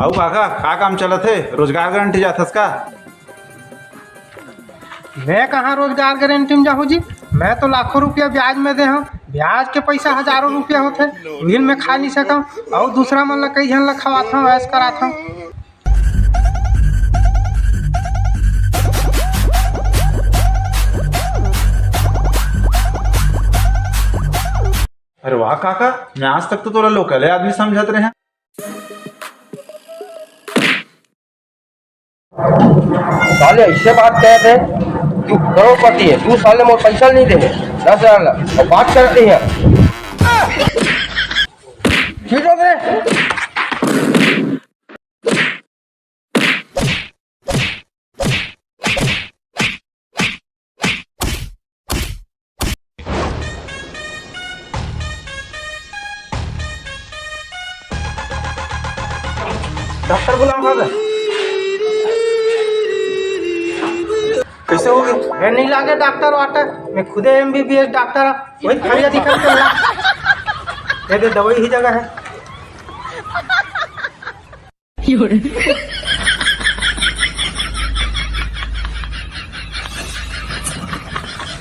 अहो काका का काम चलत है? रोजगार गारंटी जाथस का? मैं कहाँ रोजगार गारंटी में जाऊँ जी। मैं तो लाखों रुपया ब्याज में दे हूँ। ब्याज के पैसा हजारों रुपया होते, वही में खा नहीं सकूँ और दूसरा मन ला कई जन ला खवाता हूँ, ऐश कराता हूँ। अरे वाह काका, मैं आज तक तो तोरा लोकल है आदमी समझत रहे हैं। साले इससे बात कहते हैं, तू करोड़पति है, तू साले मोर पैसा नहीं देने 10,000 ला और बात करते हैं। ठीक है डॉक्टर बुलाओ काका। कैसे हो गए? मैं नहीं लागे डॉक्टर वाटर, मैं खुदे MBBS डॉक्टर हूँ। वही खड़िया दिखा के ला दे दवाई ही जगह है।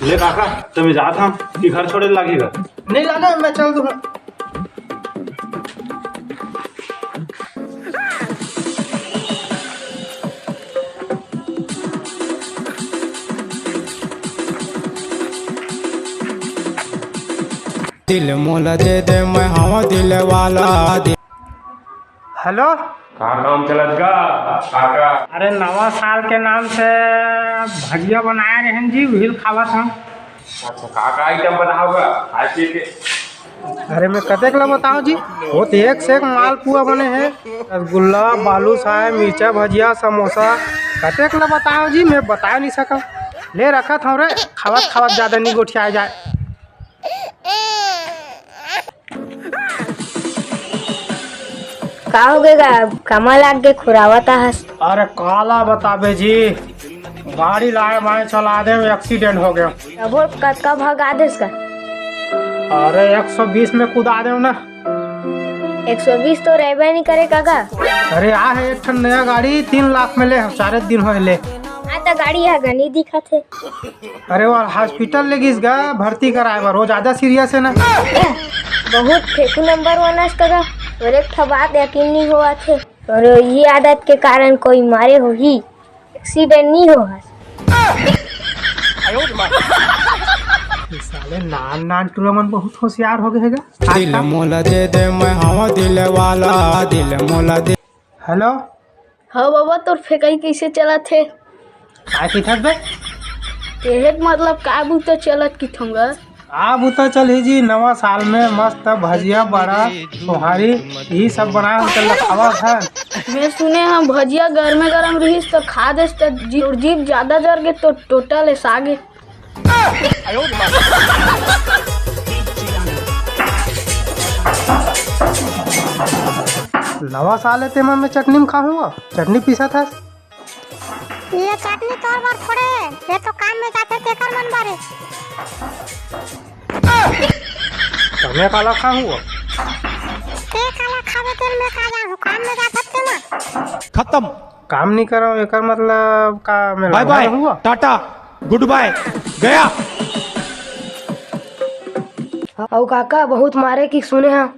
ले काका, तुम्हें जाता हूँ कि घर छोड़े लगेगा? नहीं लाना, मैं चल दूँगा। दिल मोला दे दे मैं हवा दिल वाला। हेलो, कहाँ काम चलत गा काका? अरे नवा साल के नाम से भजिया बनाया रहन जी, वही खावत हम। अच्छा काका आइटम बनाओगा खाए पी के? अरे मैं कतेक ला बताऊँ जी, वो तो एक से एक मालपुआ बने हैं, रसगुल्ला, बालूशाही, मिर्चा भजिया, समोसा। कतेक ला बताऊँ जी, मैं बता नहीं सका। ले रखा था रे, खावत खावत ज़्यादा नहीं गोठिया जाए। का हो गएगा, कमा लाग के खुरावता हस। अरे काला बताबे जी, गाड़ी लाए माए चला दे, एक्सीडेंट हो गया। अब कतका भगा देस का? अरे 120 में कूदा दे ना। 120 तो रहबे नहीं करे काका। अरे आ है एक ठन नया गाड़ी, 3 लाख में ले, 4 दिन हो ले। हाँ तो गाड़ी है गनी दिखा थे। अरे वो हॉस्पिटल ले गिस गा, भर्ती कराए बार, वो ज्यादा सीरियस है ना। बहुत फेकू नंबर 1 काका, और एक ठा बात यकीन नहीं हुआ थे, और ये आदत के कारण कोई मारे हो ही, एक्सीडेंट नहीं हो हस। साले नान नान टूरमन बहुत होशियार हो गए गा। दिल मोला दे दे मैं हवा दिल वाला। दिल मोला दे। हेलो, हाँ बाबा, तोर फेकाई कैसे चला थे? काय की थक बे? तेहेक मतलब काबू तो चलत की थोंगा। आप उतर चल ही जी, नवा साल में मस्त भजिया, बड़ा सोहारी, यही सब बनाए हम चल खावा था। मैं सुने हम भजिया गरमे गरम रहीस तो खा देस तो जीव ज्यादा जर के तो टोटल सागे। नवा साल है तेमा में चटनी में खाऊंगा, चटनी पीसा था। ये चटनी तोर बार थोड़े, ये तो काम में जाते तेकर मन बारे। तुम्हें काला खाऊंगा? ते काला खावे तेल में का जा, काम में जा सकते ना। खत्म। काम नहीं कर रहा हूँ, एकर मतलब का मैं बाय बाय, टाटा, गुड बाय, गया। औ काका बहुत मारे की सुने हैं।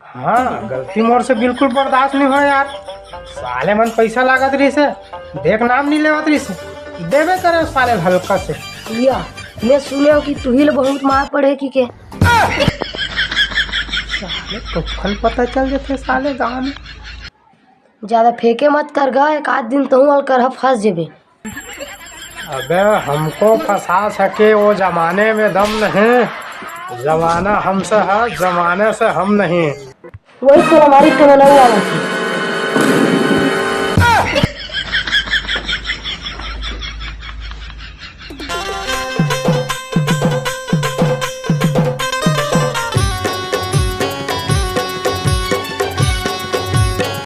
हाँ, गलती मोर से बिल्कुल बर्दाश्त नहीं हो यार। साले मन पैसा लागत रही से, देख नाम नहीं लेवत रही से, देवे करे साले हल्का से। या मैं सुने हो कि तुहिल बहुत मार पड़े की के। साले तो फल पता चल जाते साले गाँव में। ज्यादा फेंके मत कर गा, एक आध दिन तो हूँ कर फंस जेबे। अबे हमको फंसा सके वो जमाने में दम नहीं, जमाना हमसे है, जमाने से हम नहीं। वही तो हमारी तो